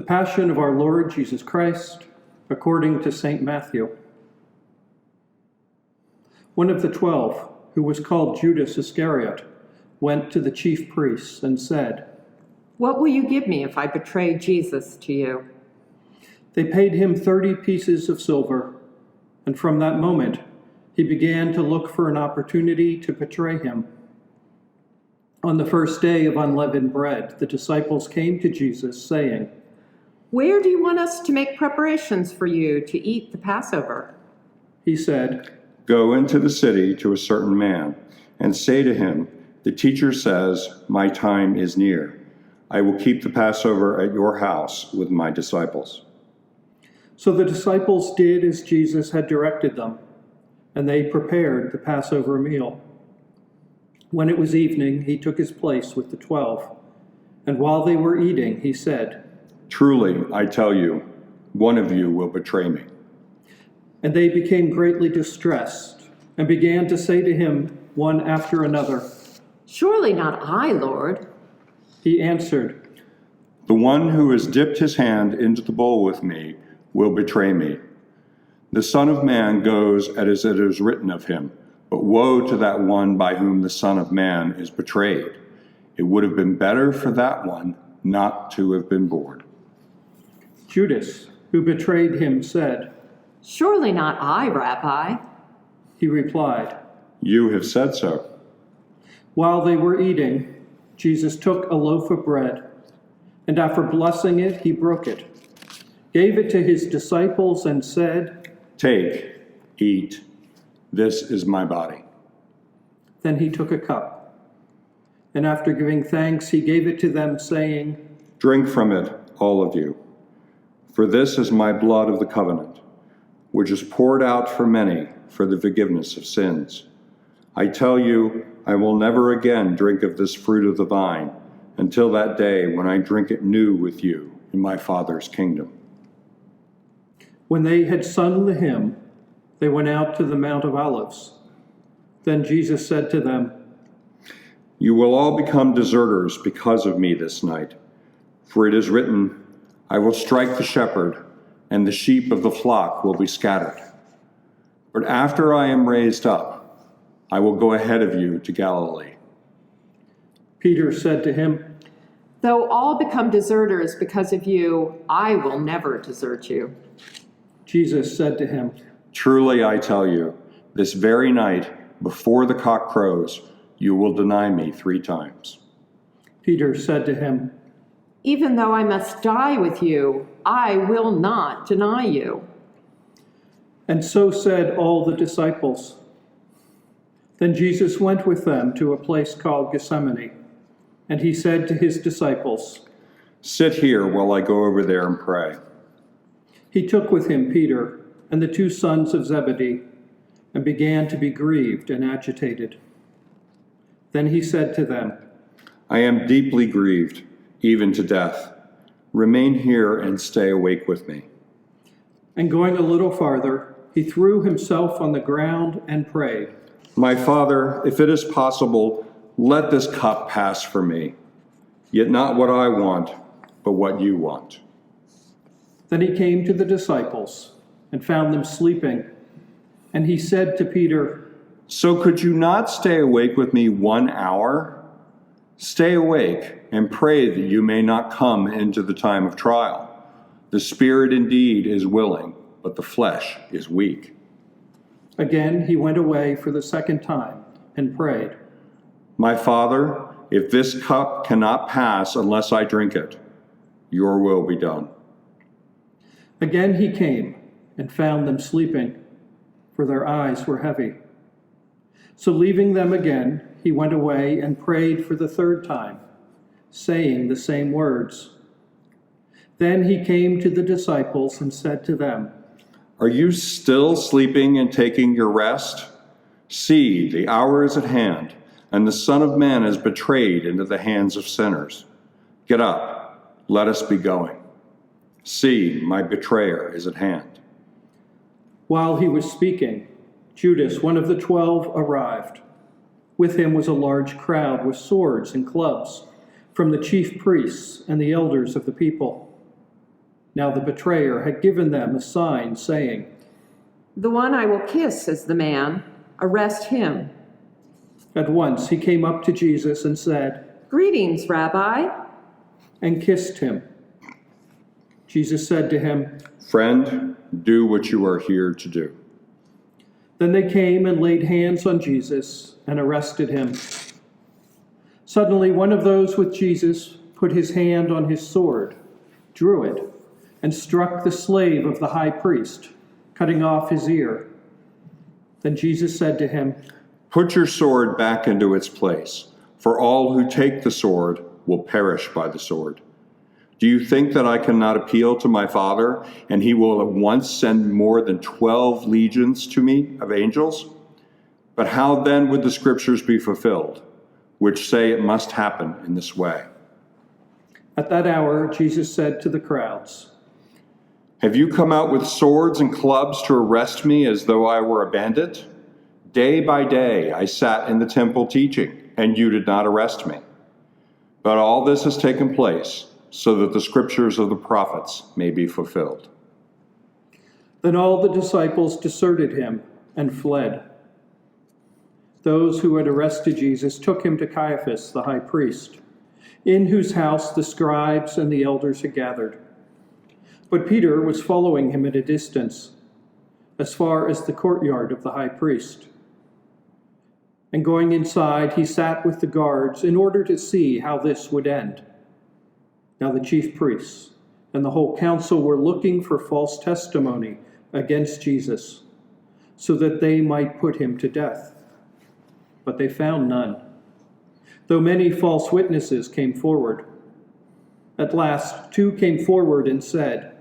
Passion of our Lord Jesus Christ, according to St. Matthew. One of the 12, who was called Judas Iscariot, went to the chief priests and said, "What will you give me if I betray Jesus to you?" They paid him 30 pieces of silver, and from that moment he began to look for an opportunity to betray him. On the first day of unleavened bread, the disciples came to Jesus, saying, "Where do you want us to make preparations for you to eat the Passover?" He said, "Go into the city to a certain man, and say to him, 'The teacher says, my time is near. I will keep the Passover at your house with my disciples.'" So the disciples did as Jesus had directed them, and they prepared the Passover meal. When it was evening, he took his place with the 12, and while they were eating, he said, "Truly, I tell you, one of you will betray me." And they became greatly distressed, and began to say to him one after another. "Surely not I, Lord." He answered, "The one who has dipped his hand into the bowl with me will betray me. The Son of Man goes as it is written of him, but woe to that one by whom the Son of Man is betrayed. It would have been better for that one not to have been born." Judas, who betrayed him, said, "Surely not I, Rabbi." He replied, "You have said so." While they were eating, Jesus took a loaf of bread, and after blessing it, he broke it, gave it to his disciples, and said, "Take, eat. This is my body." Then he took a cup, and after giving thanks, he gave it to them, saying, "Drink from it, all of you. For this is my blood of the covenant, which is poured out for many for the forgiveness of sins. I tell you, I will never again drink of this fruit of the vine until that day when I drink it new with you in my Father's kingdom." When they had sung the hymn, they went out to the Mount of Olives. Then Jesus said to them, "You will all become deserters because of me this night. For it is written, I will strike the shepherd, and the sheep of the flock will be scattered. But after I am raised up, I will go ahead of you to Galilee." Peter said to him, "Though all become deserters because of you, I will never desert you." Jesus said to him, "Truly I tell you, this very night, before the cock crows, you will deny me 3 times. Peter said to him, "Even though I must die with you, I will not deny you." And so said all the disciples. Then Jesus went with them to a place called Gethsemane, and he said to his disciples, "Sit here while I go over there and pray." He took with him Peter and the 2 sons of Zebedee, and began to be grieved and agitated. Then he said to them, "I am deeply grieved, even to death. Remain here and stay awake with me." And going a little farther, he threw himself on the ground and prayed, "My Father, if it is possible, let this cup pass from me. Yet not what I want, but what you want." Then he came to the disciples and found them sleeping. And he said to Peter, "So could you not stay awake with me 1 hour? Stay awake and pray that you may not come into the time of trial. The spirit indeed is willing, but the flesh is weak." Again he went away for the second time and prayed, "My Father, if this cup cannot pass unless I drink it, your will be done." Again he came and found them sleeping, for their eyes were heavy. So leaving them again, he went away and prayed for the 3rd time, saying the same words. Then he came to the disciples and said to them, "Are you still sleeping and taking your rest? See, the hour is at hand, and the Son of Man is betrayed into the hands of sinners. Get up, let us be going. See, my betrayer is at hand." While he was speaking, Judas, one of the 12, arrived. With him was a large crowd with swords and clubs from the chief priests and the elders of the people. Now the betrayer had given them a sign, saying, "The one I will kiss is the man. Arrest him." At once he came up to Jesus and said, "Greetings, Rabbi." and kissed him. Jesus said to him, Friend, do what you are here to do. Then they came and laid hands on Jesus and arrested him. Suddenly one of those with Jesus put his hand on his sword, drew it, and struck the slave of the high priest, cutting off his ear. Then Jesus said to him, Put your sword back into its place, for all who take the sword will perish by the sword. Do you think that I cannot appeal to my Father, and he will at once send more than 12 legions to me of angels? But how then would the scriptures be fulfilled, which say it must happen in this way? At that hour, Jesus said to the crowds, Have you come out with swords and clubs to arrest me as though I were a bandit? Day by day I sat in the temple teaching, and you did not arrest me. But all this has taken place so that the scriptures of the prophets may be fulfilled. Then all the disciples deserted him and fled. Those who had arrested Jesus took him to Caiaphas, the high priest, in whose house the scribes and the elders had gathered. But Peter was following him at a distance, as far as the courtyard of the high priest. And going inside, he sat with the guards in order to see how this would end. Now the chief priests and the whole council were looking for false testimony against Jesus, so that they might put him to death. But they found none, though many false witnesses came forward. At last, two came forward and said,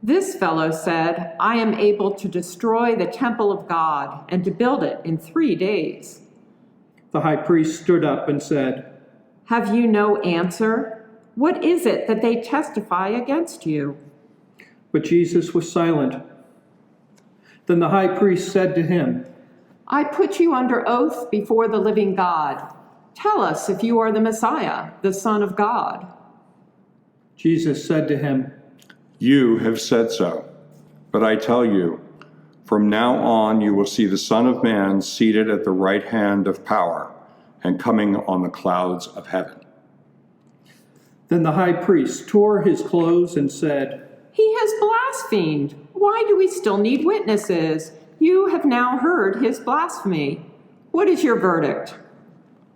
"This fellow said, 'I am able to destroy the temple of God and to build it in 3 days.'" The high priest stood up and said, "Have you no answer? What is it that they testify against you?" But Jesus was silent. Then the high priest said to him, "I put you under oath before the living God. Tell us if you are the Messiah, the Son of God." Jesus said to him, You have said so, but I tell you, from now on you will see the Son of Man seated at the right hand of power and coming on the clouds of heaven. Then the high priest tore his clothes and said, "He has blasphemed. Why do we still need witnesses? You have now heard his blasphemy. What is your verdict?"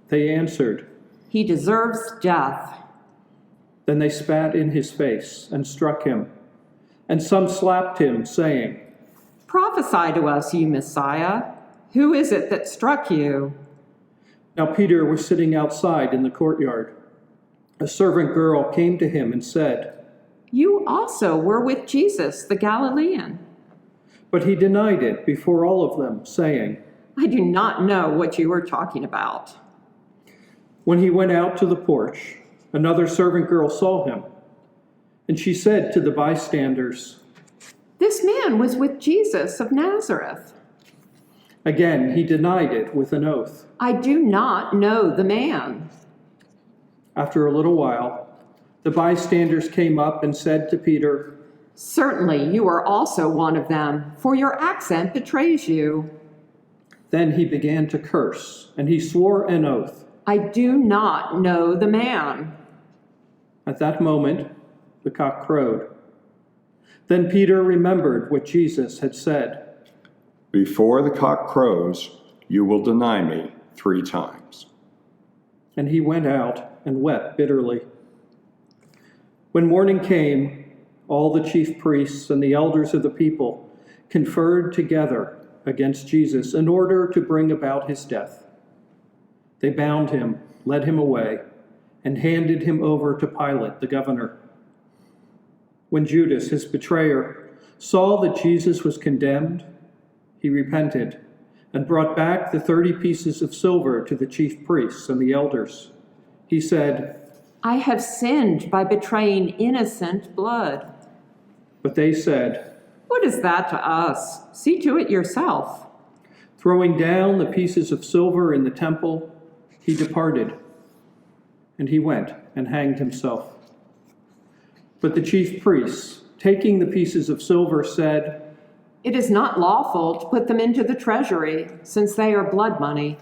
They answered. "He deserves death." Then they spat in his face and struck him, and some slapped him, saying, "Prophesy to us, you Messiah. Who is it that struck you?" Now Peter was sitting outside in the courtyard. A servant girl came to him and said, "You also were with Jesus, the Galilean." but he denied it before all of them, saying, "I do not know what you are talking about." When he went out to the porch, another servant girl saw him, and she said to the bystanders, "This man was with Jesus of Nazareth." Again he denied it with an oath. "I do not know the man." After a little while, the bystanders came up and said to Peter, "Certainly you are also one of them, for your accent betrays you." Then he began to curse, and he swore an oath. "I do not know the man." At that moment, the cock crowed. Then Peter remembered what Jesus had said, Before the cock crows, you will deny me 3 times. and he went out and wept bitterly. When morning came, all the chief priests and the elders of the people conferred together against Jesus in order to bring about his death. They bound him, led him away, and handed him over to Pilate, the governor. When Judas, his betrayer, saw that Jesus was condemned, he repented and brought back the 30 pieces of silver to the chief priests and the elders. He said, "I have sinned by betraying innocent blood." but they said, "What is that to us? See to it yourself." Throwing down the pieces of silver in the temple, he departed, and he went and hanged himself. But the chief priests, taking the pieces of silver, said, "It is not lawful to put them into the treasury, since they are blood money."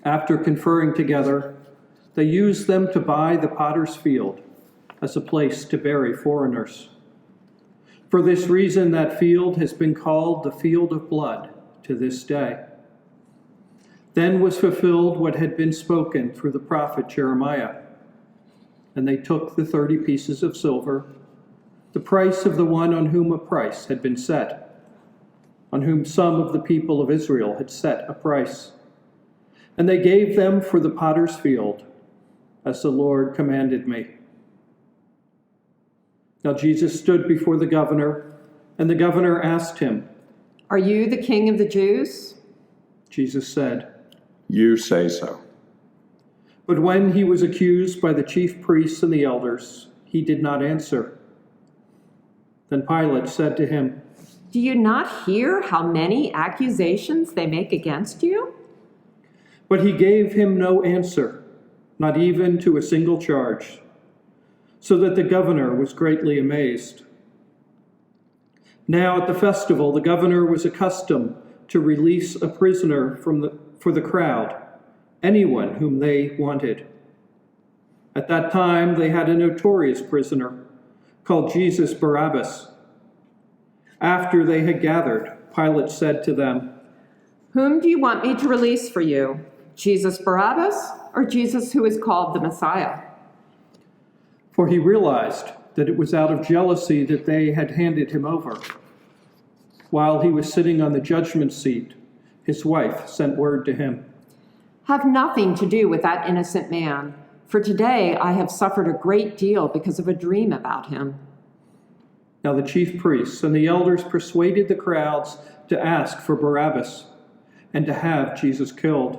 After conferring together, they used them to buy the potter's field as a place to bury foreigners. For this reason, that field has been called the field of blood to this day. Then was fulfilled what had been spoken through the prophet Jeremiah. And they took the 30 pieces of silver, the price of the one on whom a price had been set, on whom some of the people of Israel had set a price. And they gave them for the potter's field, as the Lord commanded me. Now Jesus stood before the governor, and the governor asked him, "Are you the king of the Jews?" Jesus said, You say so. but when he was accused by the chief priests and the elders, he did not answer. Then Pilate said to him, "Do you not hear how many accusations they make against you?" But he gave him no answer, not even to a single charge, so that the governor was greatly amazed. Now at the festival, the governor was accustomed to release a prisoner for the crowd, anyone whom they wanted. At that time, they had a notorious prisoner called Jesus Barabbas. After they had gathered, Pilate said to them, "Whom do you want me to release for you? Jesus Barabbas or Jesus who is called the Messiah?" for he realized that it was out of jealousy that they had handed him over. While he was sitting on the judgment seat, his wife sent word to him, "Have nothing to do with that innocent man, for today I have suffered a great deal because of a dream about him." Now the chief priests and the elders persuaded the crowds to ask for Barabbas and to have Jesus killed.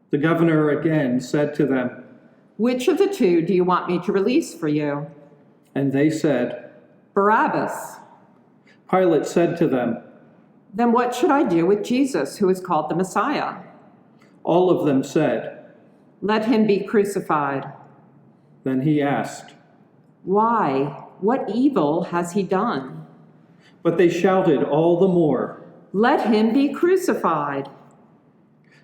The governor again said to them, "Which of the two do you want me to release for you?" and they said, "Barabbas." Pilate said to them, "Then what should I do with Jesus who is called the Messiah?" all of them said. "Let him be crucified." Then he asked, "Why? What evil has he done?" but they shouted all the more. "Let him be crucified."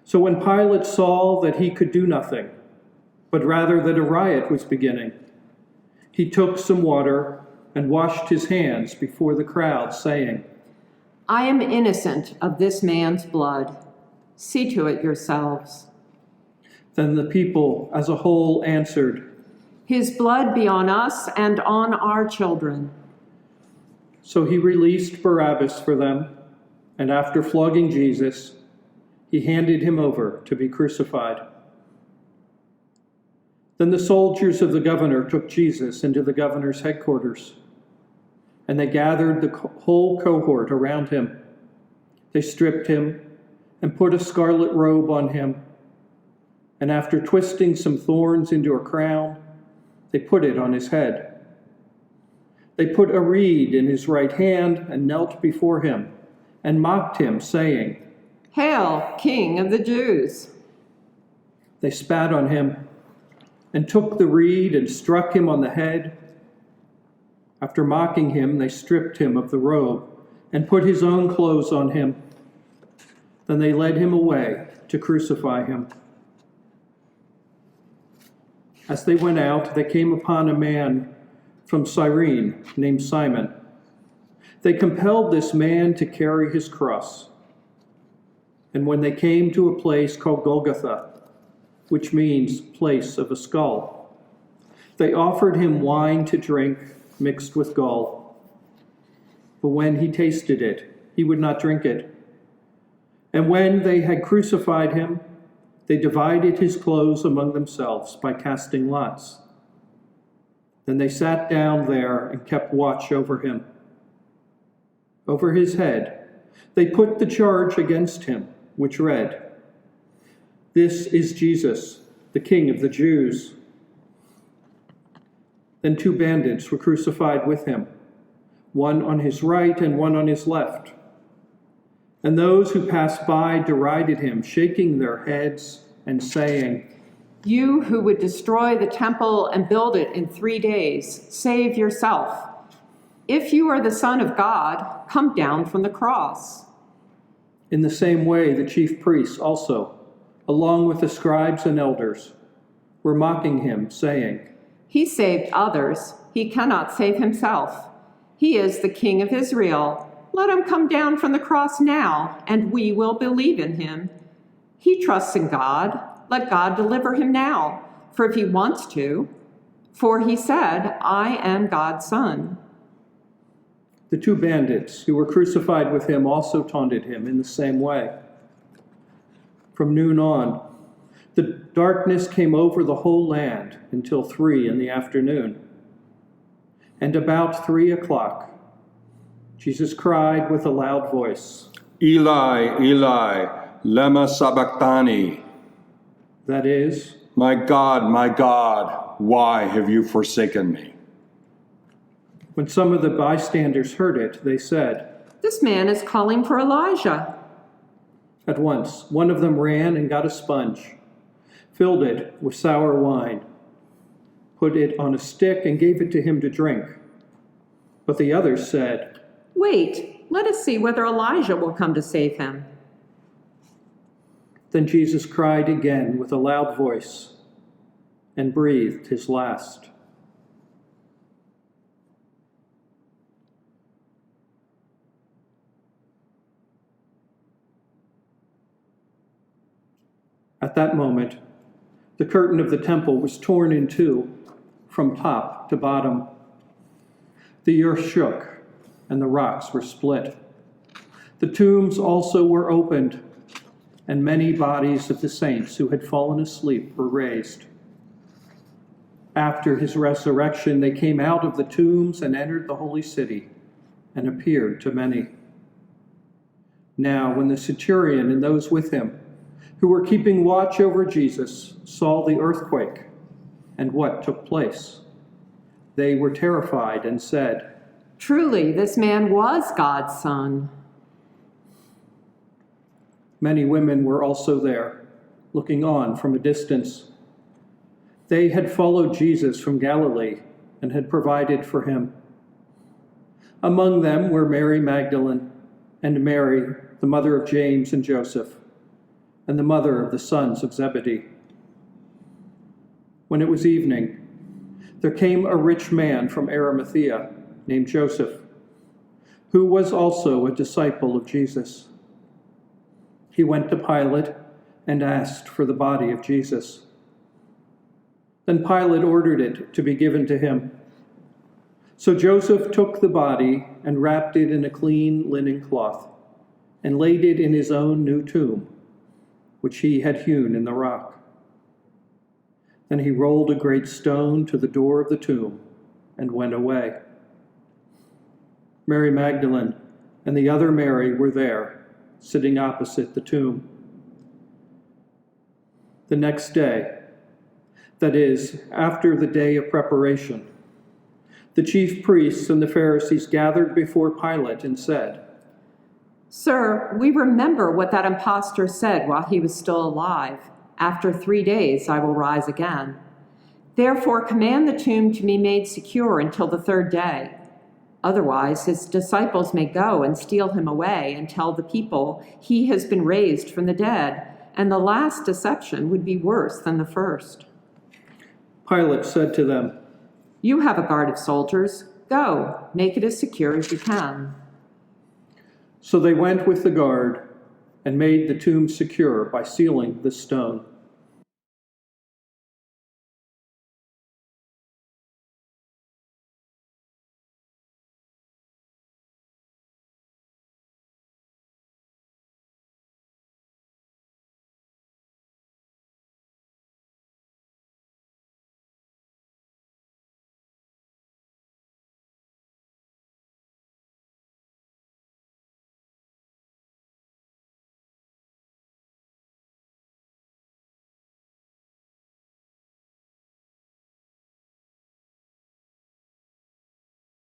So when Pilate saw that he could do nothing, but rather that a riot was beginning, he took some water and washed his hands before the crowd, saying, "I am innocent of this man's blood. See to it yourselves." Then the people as a whole answered, "His blood be on us and on our children." So he released Barabbas for them, and after flogging Jesus, he handed him over to be crucified. Then the soldiers of the governor took Jesus into the governor's headquarters, and they gathered the whole cohort around him. They stripped him and put a scarlet robe on him, and after twisting some thorns into a crown, they put it on his head. They put a reed in his right hand and knelt before him and mocked him, saying, "Hail, King of the Jews!" They spat on him and took the reed and struck him on the head. After mocking him, they stripped him of the robe and put his own clothes on him. Then they led him away to crucify him. As they went out, they came upon a man from Cyrene named Simon. They compelled this man to carry his cross. And when they came to a place called Golgotha, which means place of a skull, they offered him wine to drink mixed with gall. But when he tasted it, he would not drink it. And when they had crucified him, they divided his clothes among themselves by casting lots. Then they sat down there and kept watch over him. Over his head, they put the charge against him, which read, "This is Jesus, the King of the Jews." Then 2 bandits were crucified with him, one on his right and one on his left. And those who passed by derided him, shaking their heads and saying, You who would destroy the temple and build it in 3 days, save yourself. If you are the Son of God, come down from the cross. In the same way, the chief priests also, along with the scribes and elders, were mocking him, saying, He saved others. He cannot save himself. He is the King of Israel. Let him come down from the cross now, and we will believe in him. He trusts in God. Let God deliver him now, for if he wants to. For he said, I am God's son. The 2 bandits who were crucified with him also taunted him in the same way. From noon on, the darkness came over the whole land until 3 in the afternoon. And about 3 o'clock, Jesus cried with a loud voice, Eli, Eli, lema sabachthani. That is, My God, why have you forsaken me? when some of the bystanders heard it, they said, This man is calling for Elijah. At once, one of them ran and got a sponge, filled it with sour wine, put it on a stick, and gave it to him to drink. But the others said, Wait, let us see whether Elijah will come to save him. Then Jesus cried again with a loud voice and breathed his last. At that moment, the curtain of the temple was torn in two from top to bottom. The earth shook and the rocks were split. The tombs also were opened, and many bodies of the saints who had fallen asleep were raised. After his resurrection, they came out of the tombs and entered the holy city and appeared to many. Now, when the centurion and those with him who were keeping watch over Jesus saw the earthquake and what took place, they were terrified and said, Truly, this man was God's son. Many women were also there, looking on from a distance. They had followed Jesus from Galilee and had provided for him. Among them were Mary Magdalene and Mary, the mother of James and Joseph, and the mother of the sons of Zebedee. When it was evening, there came a rich man from Arimathea named Joseph, who was also a disciple of Jesus. He went to Pilate and asked for the body of Jesus. Then Pilate ordered it to be given to him. So Joseph took the body and wrapped it in a clean linen cloth and laid it in his own new tomb, which he had hewn in the rock. Then he rolled a great stone to the door of the tomb and went away. Mary Magdalene and the other Mary were there, sitting opposite the tomb. The next day, that is, after the day of preparation, the chief priests and the Pharisees gathered before Pilate and said, Sir, we remember what that impostor said while he was still alive. After 3 days I will rise again. Therefore command the tomb to be made secure until the 3rd day. Otherwise his disciples may go and steal him away and tell the people he has been raised from the dead, and the last deception would be worse than the first. Pilate said to them, You have a guard of soldiers. Go, make it as secure as you can. So they went with the guard and made the tomb secure by sealing the stone.